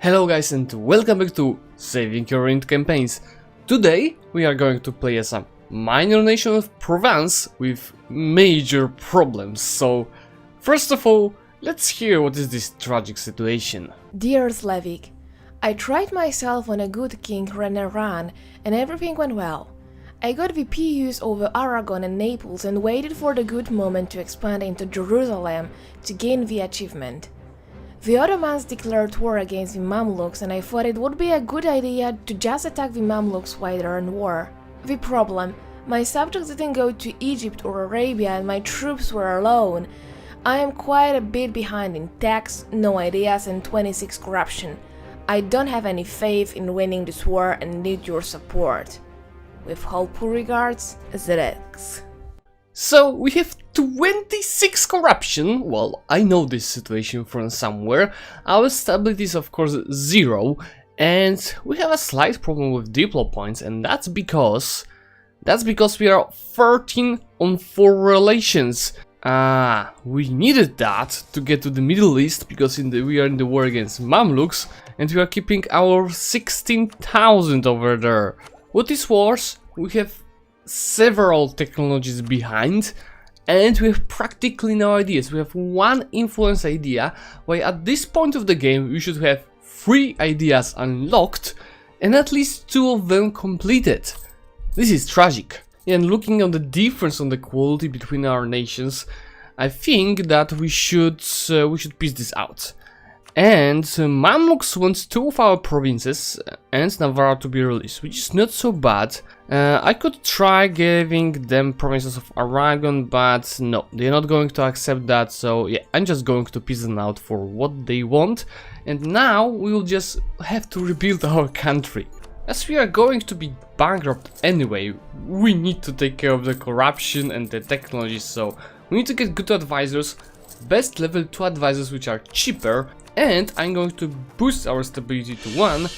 Hello guys and welcome back to Saving Your Rent Campaigns. Today we are going to play as a minor nation of Provence with major problems. So first of all, let's hear what is this tragic situation. Dear Zlewikk, I tried myself on a good king run and everything went well. I got VPUs over Aragon and Naples and waited for the good moment to expand into Jerusalem to gain the achievement. The Ottomans declared war against the Mamluks and I thought it would be a good idea to just attack the Mamluks while they're in war. The problem, my subjects didn't go to Egypt or Arabia and my troops were alone. I am quite a bit behind in tax, no ideas and 26 corruption. I don't have any faith in winning this war and need your support. With hopeful regards, Zlewikk. So we have 26 corruption. Well, I know this situation from somewhere. Our stability is of course 0 and we have a slight problem with diplo points, and that's because we are 13 on 4 relations. We needed that to get to the Middle East because we are in the war against Mamluks and we are keeping our 16,000 over there. What is worse, we have several technologies behind and we have practically no ideas. We have one influence idea, while at this point of the game we should have 3 ideas unlocked and at least 2 of them completed. This is tragic. And looking on the difference on the quality between our nations, I think that we should piece this out. And Mamluks want 2 of our provinces and Navarre to be released, which is not so bad. I could try giving them provinces of Aragon, but no, they're not going to accept that, so yeah, I'm just going to piece them out for what they want. And now we will just have to rebuild our country. As we are going to be bankrupt anyway, we need to take care of the corruption and the technology, so we need to get good advisors, best level 2 advisors which are cheaper, and I'm going to boost our stability to 1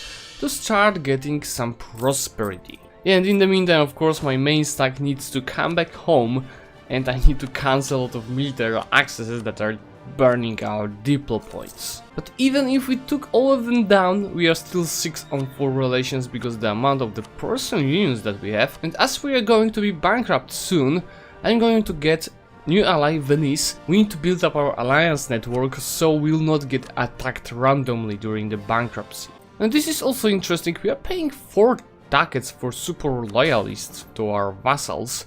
to start getting some prosperity. And in the meantime, of course, my main stack needs to come back home and I need to cancel a lot of military accesses that are burning our diplo points. But even if we took all of them down, we are still 6 on 4 relations because the amount of the personal unions that we have. And as we are going to be bankrupt soon, I'm going to get new ally Venice. We need to build up our alliance network so we'll not get attacked randomly during the bankruptcy. And this is also interesting, we are paying 4 ducats for super loyalists to our vassals,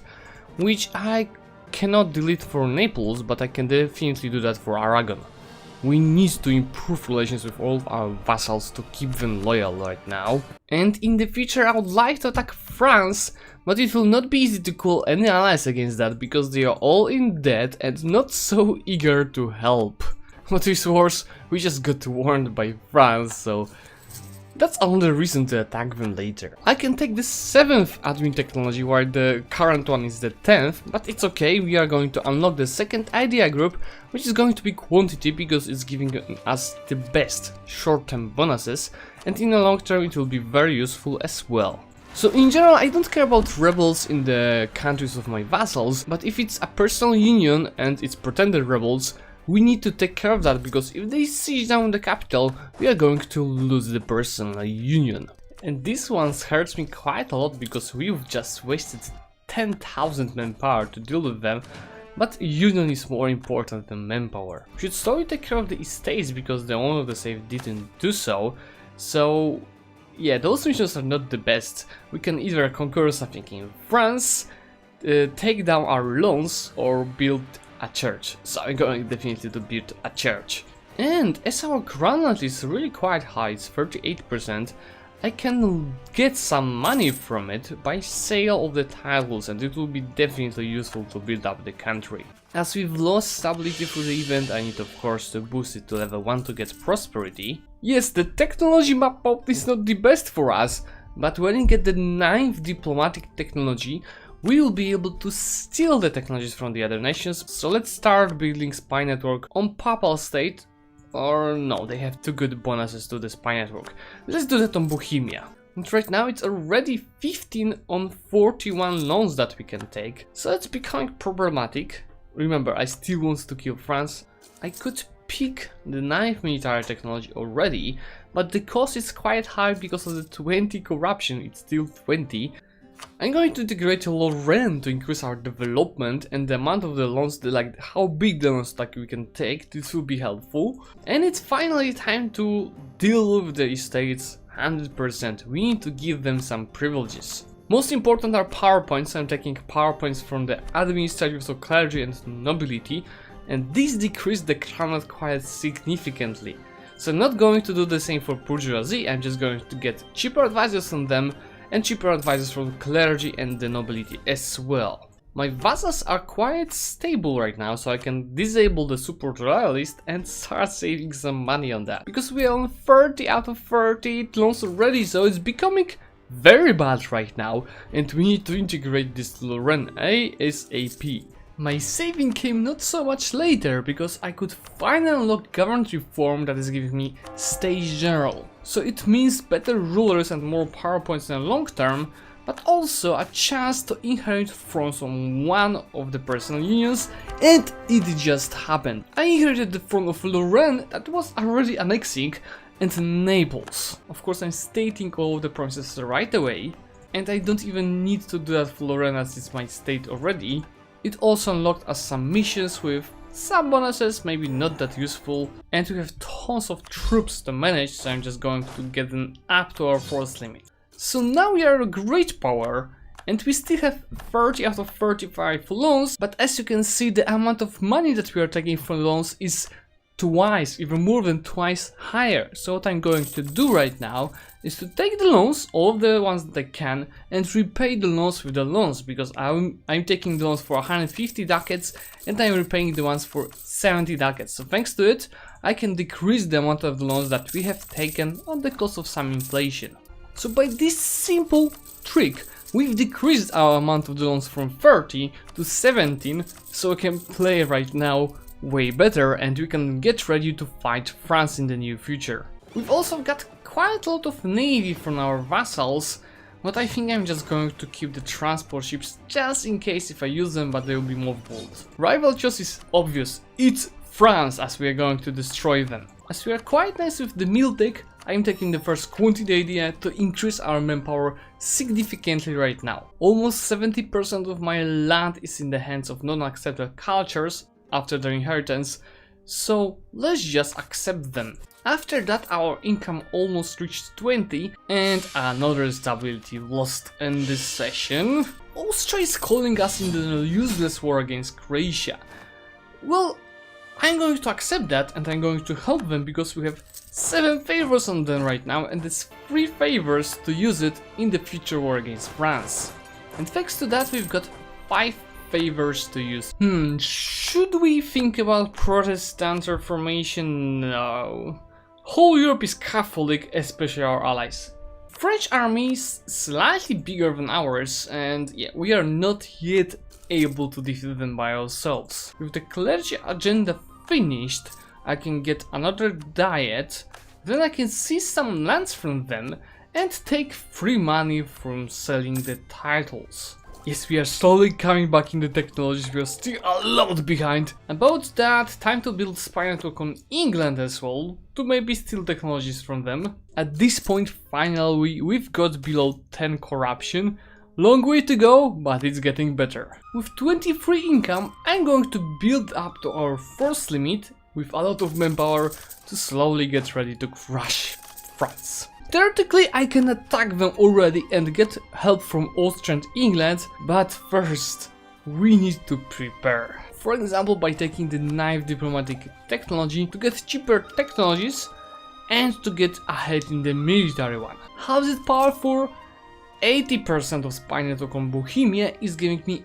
which I cannot delete for Naples, but I can definitely do that for Aragon. We need to improve relations with all of our vassals to keep them loyal right now. And in the future I would like to attack France, but it will not be easy to call any allies against that because they are all in debt and not so eager to help. What is worse, we just got warned by France, so that's another reason to attack them later. I can take the 7th admin technology while the current one is the 10th, but it's okay, we are going to unlock the 2nd idea group, which is going to be quantity because it's giving us the best short-term bonuses, and in the long term it will be very useful as well. So in general I don't care about rebels in the countries of my vassals, but if it's a personal union and it's pretended rebels, we need to take care of that because if they siege down the capital, we are going to lose the personal union. And this one hurts me quite a lot because we've just wasted 10,000 manpower to deal with them, but union is more important than manpower. We should slowly take care of the estates because the owner of the save didn't do so, so yeah, those missions are not the best. We can either conquer something in France, take down our loans, or build a church. So I'm going definitely to build a church. And as our granite is really quite high, it's 38%, I can get some money from it by sale of the titles, and it will be definitely useful to build up the country. As we've lost stability through the event, I need of course to boost it to level 1 to get prosperity. Yes, the technology map out is not the best for us, but when we get the 9th diplomatic technology, we will be able to steal the technologies from the other nations. So let's start building spy network on Papal State, or no, they have 2 good bonuses to the spy network. Let's do that on Bohemia. And right now it's already 15 on 41 loans that we can take, so it's becoming problematic. Remember, I still want to kill France. I could pick the 9th military technology already, but the cost is quite high because of the 20 corruption, it's still 20. I'm going to integrate Lorraine to increase our development and the amount of the loans, like how big the loan stack we can take. This will be helpful. And it's finally time to deal with the estates 100%. We need to give them some privileges. Most important are power points. I'm taking power points from the administrative, so clergy and nobility, and these decrease the crowned quite significantly. So I'm not going to do the same for bourgeoisie, I'm just going to get cheaper advisors from them and cheaper advisors from clergy and the nobility as well. My vassals are quite stable right now, so I can disable the support royalist and start saving some money on that. Because we are on 30 out of 30 loans already, so it's becoming very bad right now, and we need to integrate this to Lorraine ASAP. My saving came not so much later, because I could finally unlock government reform that is giving me States General. So it means better rulers and more power points in the long term, but also a chance to inherit thrones on one of the personal unions, and it just happened. I inherited the throne of Lorraine that was already annexing, and Naples. Of course, I'm stating all of the promises right away, and I don't even need to do that for Lorraine as it's my state already. It also unlocked us some missions with some bonuses, maybe not that useful, and we have tons of troops to manage, so I'm just going to get them up to our force limit. So now we are a great power, and we still have 30 out of 35 loans, but as you can see, the amount of money that we are taking from loans is twice, even more than twice higher. So what I'm going to do right now is to take the loans, all of the ones that I can, and repay the loans with the loans, because I'm taking the loans for 150 ducats and I'm repaying the ones for 70 ducats. So thanks to it, I can decrease the amount of the loans that we have taken at the cost of some inflation. So by this simple trick, we've decreased our amount of the loans from 30 to 17, so we can play right now way better and we can get ready to fight France in the near future. We've also got quite a lot of navy from our vassals, but I think I'm just going to keep the transport ships just in case if I use them, but they will be mothballed. Rival choice is obvious, it's France, as we are going to destroy them. As we are quite nice with the Miltech, I'm taking the first quantity idea to increase our manpower significantly right now. Almost 70% of my land is in the hands of non-accepted cultures after their inheritance, so let's just accept them. After that, our income almost reached 20 and another stability lost in this session. Austria is calling us in the useless war against Croatia. Well, I'm going to accept that and I'm going to help them because we have 7 favors on them right now and it's 3 favors to use it in the future war against France. And thanks to that we've got 5 favors to use. Should we think about Protestant Reformation? No. Whole Europe is Catholic, especially our allies. French army is slightly bigger than ours and yeah, we are not yet able to defeat them by ourselves. With the clergy agenda finished, I can get another diet, then I can seize some lands from them and take free money from selling the titles. Yes, we are slowly coming back in the technologies, we are still a lot behind. About that, time to build spy network on England as well, to maybe steal technologies from them. At this point, finally, we've got below 10 corruption. Long way to go, but it's getting better. With 23 income, I'm going to build up to our force limit with a lot of manpower to slowly get ready to crush France. Theoretically, I can attack them already and get help from Austria and England, but first, we need to prepare. For example, by taking the 9th diplomatic technology to get cheaper technologies and to get ahead in the military one. How is it powerful? 80% of spy network on Bohemia is giving me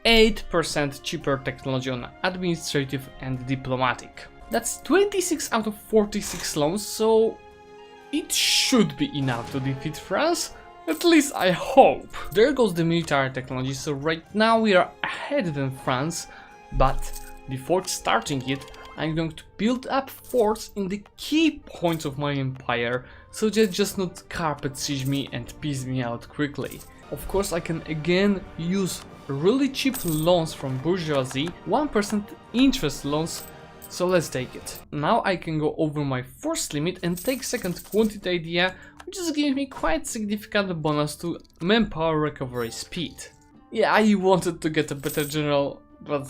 8% cheaper technology on administrative and diplomatic. That's 26 out of 46 loans, so it should be enough to defeat France, at least I hope. There goes the military technology, so right now we are ahead than France, but before starting it, I'm going to build up forts in the key points of my empire, so that just not carpet siege me and piece me out quickly. Of course, I can again use really cheap loans from bourgeoisie, 1% interest loans, so let's take it. Now I can go over my force limit and take second quantity idea, which is giving me quite significant bonus to manpower recovery speed. Yeah, I wanted to get a better general, but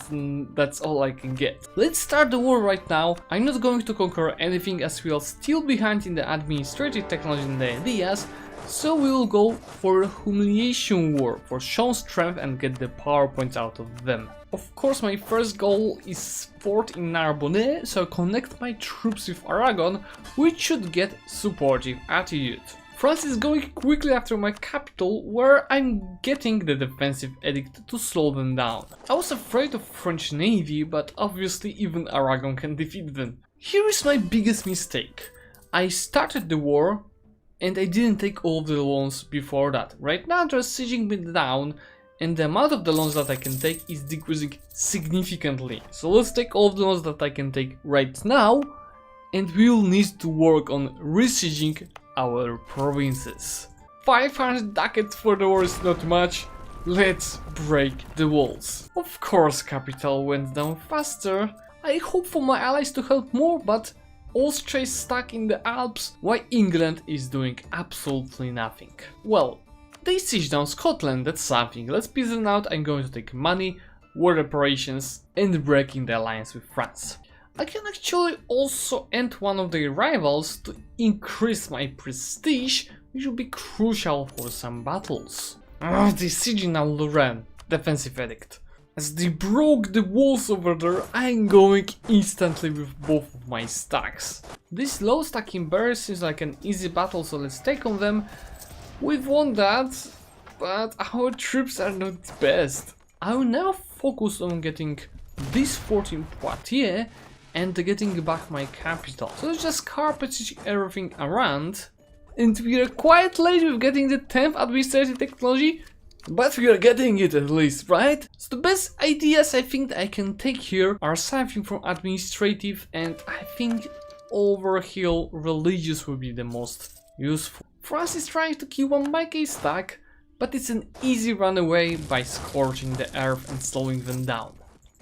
that's all I can get. Let's start the war right now. I'm not going to conquer anything as we are still behind in the administrative technology and the ideas, so we will go for a humiliation war, for show strength and get the power points out of them. Of course, my first goal is fort in Narbonne, so connect my troops with Aragon, which should get supportive attitude. France is going quickly after my capital, where I'm getting the defensive edict to slow them down. I was afraid of French navy, but obviously even Aragon can defeat them. Here is my biggest mistake. I started the war and I didn't take all of the loans before that. Right now they're sieging me down and the amount of the loans that I can take is decreasing significantly. So let's take all of the loans that I can take right now, and we'll need to work on resieging our provinces. 500 ducats for the war is not much. Let's break the walls. Of course, capital went down faster. I hope for my allies to help more, but Austria is stuck in the Alps, while England is doing absolutely nothing. Well, they siege down Scotland, that's something. Let's peace them out. I'm going to take money, war reparations, and breaking the alliance with France. I can actually also end one of their rivals to increase my prestige, which will be crucial for some battles. They're sieging now Lorraine, defensive edict. As they broke the walls over there, I'm going instantly with both of my stacks. This low stacking bear seems like an easy battle, so let's take on them. We've won that, but our troops are not the best. I will now focus on getting this fort in Poitiers and getting back my capital. So let's just carpet siege everything around. And we are quite late with getting the 10th administrative technology, but we are getting it at least, right? So the best ideas I think that I can take here are something from administrative, and I think overkill religious will be the most useful. France is trying to kill one by K stack, but it's an easy runaway by scorching the earth and slowing them down.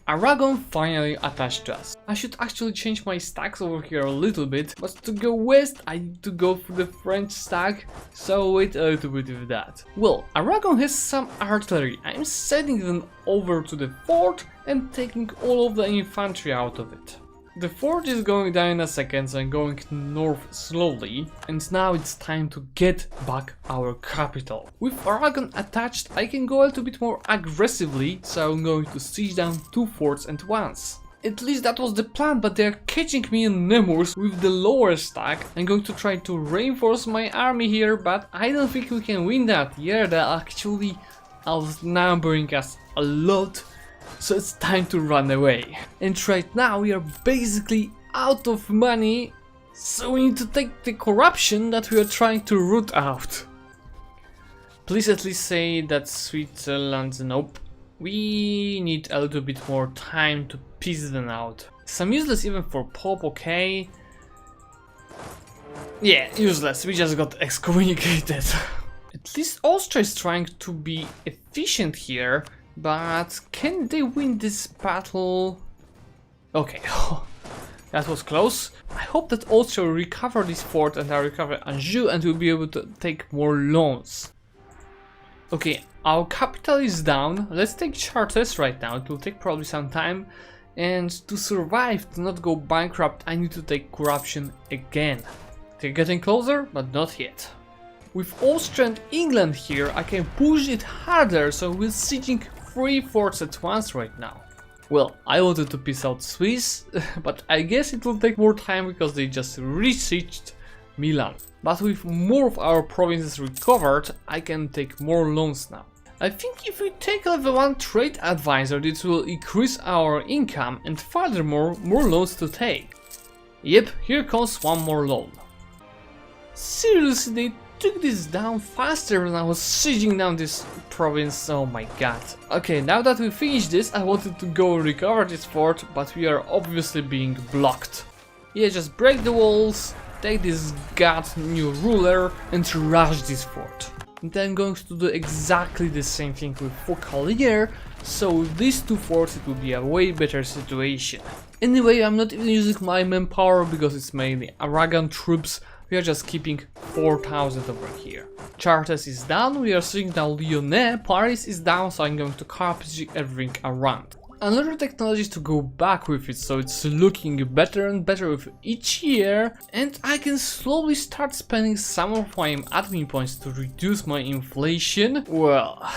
Aragon finally attached to us. I should actually change my stacks over here a little bit, but to go west I need to go through the French stack, so wait a little bit with that. Well, Aragon has some artillery. I'm sending them over to the fort and taking all of the infantry out of it. The fort is going down in a second, so I'm going north slowly, and now it's time to get back our capital. With Aragon attached, I can go a little bit more aggressively, so I'm going to siege down 2 forts at once. At least that was the plan, but they're catching me in Nemours with the lower stack. I'm going to try to reinforce my army here, but I don't think we can win that. Yeah, they're actually outnumbering us a lot. So it's time to run away. And right now we are basically out of money, so we need to take the corruption that we are trying to root out. Please at least say that Switzerland, nope. We need a little bit more time to piece them out. Some useless even for Pope, okay. Yeah, useless, we just got excommunicated. At least Austria is trying to be efficient here. But can they win this battle? Okay, that was close. I hope that Austria will recover this fort and I recover Anjou and we'll be able to take more loans. Okay, our capital is down. Let's take Chartres right now. It will take probably some time. And to survive, to not go bankrupt, I need to take corruption again. They're getting closer, but not yet. With Austria and England here, I can push it harder, so we're sieging 3 forts at once right now. Well, I wanted to piece out Swiss, but I guess it will take more time because they just re-sieged Milan. But with more of our provinces recovered, I can take more loans now. I think if we take level 1 trade advisor, this will increase our income and furthermore, more loans to take. Yep, here comes one more loan. Seriously, they took this down faster when I was sieging down this province, oh my god. Okay, now that we finished this, I wanted to go recover this fort, but we are obviously being blocked. Yeah, just break the walls, take this god new ruler and rush this fort. And then I'm going to do exactly the same thing with Focalier, so with these 2 forts it will be a way better situation. Anyway, I'm not even using my manpower because it's mainly Aragon troops. We are just keeping 4,000 over here. Chartres is down, we are seeing now Lyonnais, Paris is down, so I'm going to carpage everything around. Another technology is to go back with it, so it's looking better and better with each year, and I can slowly start spending some of my admin points to reduce my inflation. Well,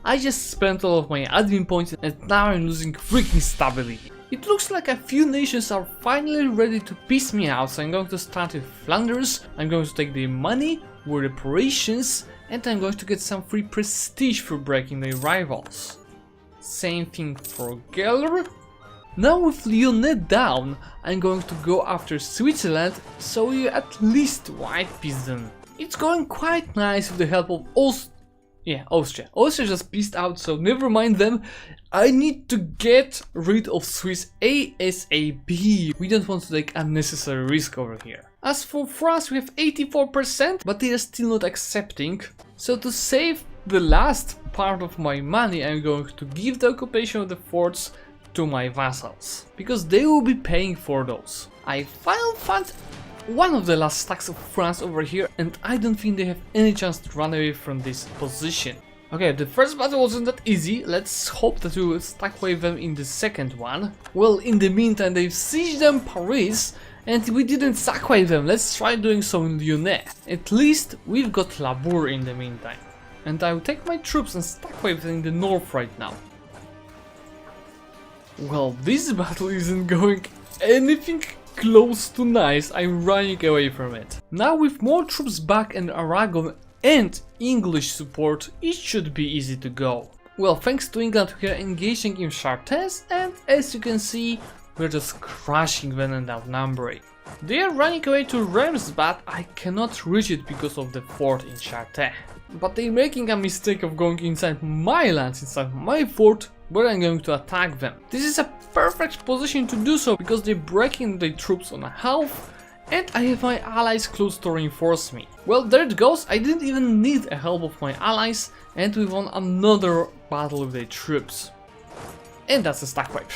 I just spent all of my admin points and now I'm losing freaking stability. It looks like a few nations are finally ready to piss me out, so I'm going to start with Flanders, I'm going to take their money, war reparations, and I'm going to get some free prestige for breaking their rivals. Same thing for Geller. Now with Lyonnais down, I'm going to go after Switzerland, so we at least white piece them. It's going quite nice with the help of Austria. Austria just pissed out, so never mind them. I need to get rid of Swiss ASAP. We don't want to take unnecessary risk over here. As for France, we have 84%, but they are still not accepting. So to save the last part of my money, I'm going to give the occupation of the forts to my vassals, because they will be paying for those. I finally found one of the last stacks of France over here, and I don't think they have any chance to run away from this position. Okay, the first battle wasn't that easy, let's hope that we will stack wave them in the second one. Well, in the meantime, they've sieged them Paris, and we didn't sack wave them, let's try doing so in Lyonnais. At least we've got Labour in the meantime. And I will take my troops and stack wave them in the north right now. Well, this battle isn't going anything close to nice, I'm running away from it. Now with more troops back and Aragon and English support, it should be easy to go. Well, thanks to England we are engaging in Chartres, and as you can see, we're just crushing them and outnumbering. They are running away to Reims, but I cannot reach it because of the fort in Chartres. But they're making a mistake of going inside my lands, inside my fort, where I'm going to attack them. This is a perfect position to do so, because they're breaking their troops on a half, and I have my allies close to reinforce me. Well, there it goes, I didn't even need the help of my allies, and we won another battle with their troops. And that's a stack wipe.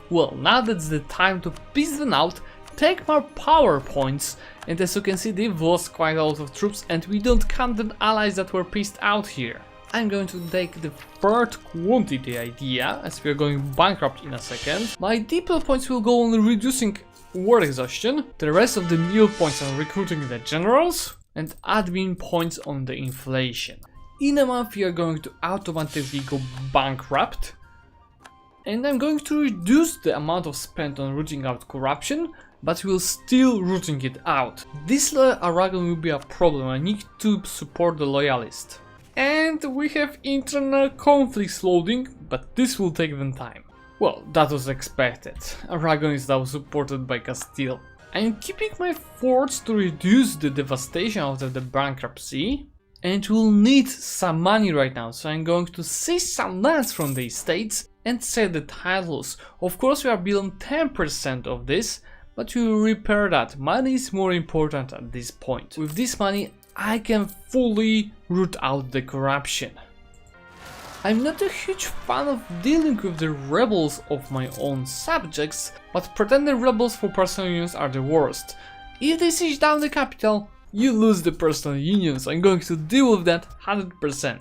Well, now that's the time to piece them out, take more power points, and as you can see they've lost quite a lot of troops, and we don't count the allies that were pieced out here. I'm going to take the third quantity idea, as we are going bankrupt in a second. My depot points will go on reducing war exhaustion, the rest of the meal points on recruiting the generals, and admin points on the inflation. In a month we are going to automatically go bankrupt, and I'm going to reduce the amount of spent on rooting out corruption, but we'll still rooting it out. This Aragon will be a problem, I need to support the loyalist. And we have internal conflicts loading, but this will take them time. Well, that was expected. Aragon is now supported by Castile. I'm keeping my forts to reduce the devastation after the bankruptcy, and we'll need some money right now, so I'm going to seize some lands from the estates and sell the titles. Of course we are below 10% of this, but we will repair that. Money is more important at this point. With this money I can fully root out the corruption. I'm not a huge fan of dealing with the rebels of my own subjects, but pretended rebels for personal unions are the worst. If they siege down the capital, you lose the personal unions, so I'm going to deal with that 100%.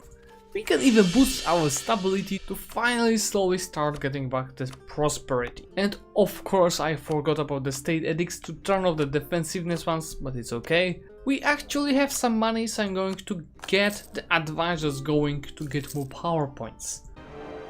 We can even boost our stability to finally slowly start getting back this prosperity. And of course I forgot about the state edicts to turn off the defensiveness ones, but it's okay. We actually have some money, so I'm going to get the advisors going to get more power points.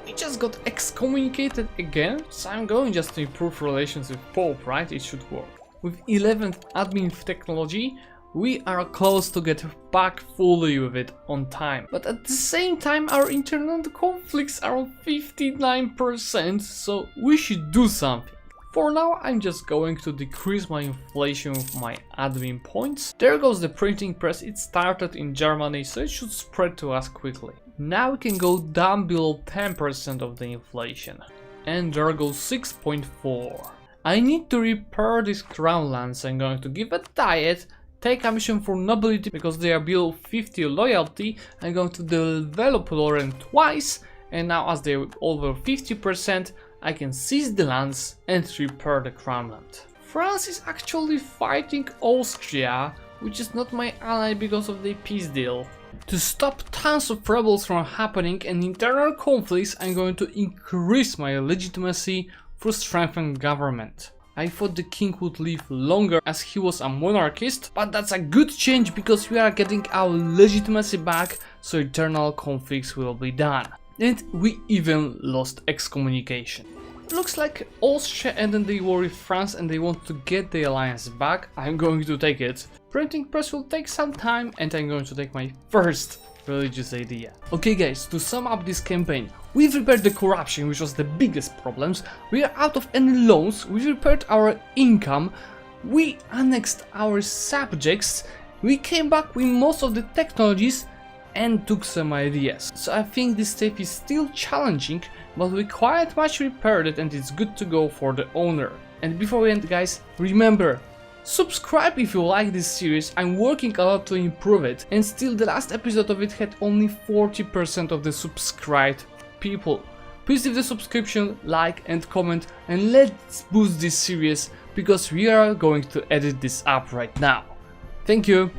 We just got excommunicated again, so I'm going just to improve relations with Pope, right? It should work. With 11th admin technology, we are close to get back fully with it on time. But at the same time our internal conflicts are on 59%, so we should do something. For now I'm just going to decrease my inflation with my admin points. There goes the printing press, it started in Germany, so it should spread to us quickly. Now we can go down below 10% of the inflation. And there goes 6.4. I need to repair this crown lands, so I'm going to give a diet, take a mission for nobility because they are below 50 loyalty. I'm going to develop Lorraine twice, and now as they're over 50%, I can seize the lands and repair the crownland. France is actually fighting Austria, which is not my ally because of the peace deal. To stop tons of rebels from happening and internal conflicts, I'm going to increase my legitimacy through strengthened government. I thought the king would live longer as he was a monarchist, but that's a good change because we are getting our legitimacy back, so internal conflicts will be done. And we even lost excommunication. Looks like Austria ended the war with France and they want to get the alliance back. I'm going to take it. Printing press will take some time and I'm going to take my first religious idea. Okay guys, to sum up this campaign, we've repaired the corruption, which was the biggest problems, we are out of any loans, we repaired our income, we annexed our subjects, we came back with most of the technologies and took some ideas. So I think this step is still challenging, but we quite much repaired it and it's good to go for the owner. And before we end guys, remember, subscribe if you like this series, I'm working a lot to improve it, and still the last episode of it had only 40% of the subscribed people. Please leave the subscription, like and comment, and let's boost this series because we are going to edit this up right now. Thank you!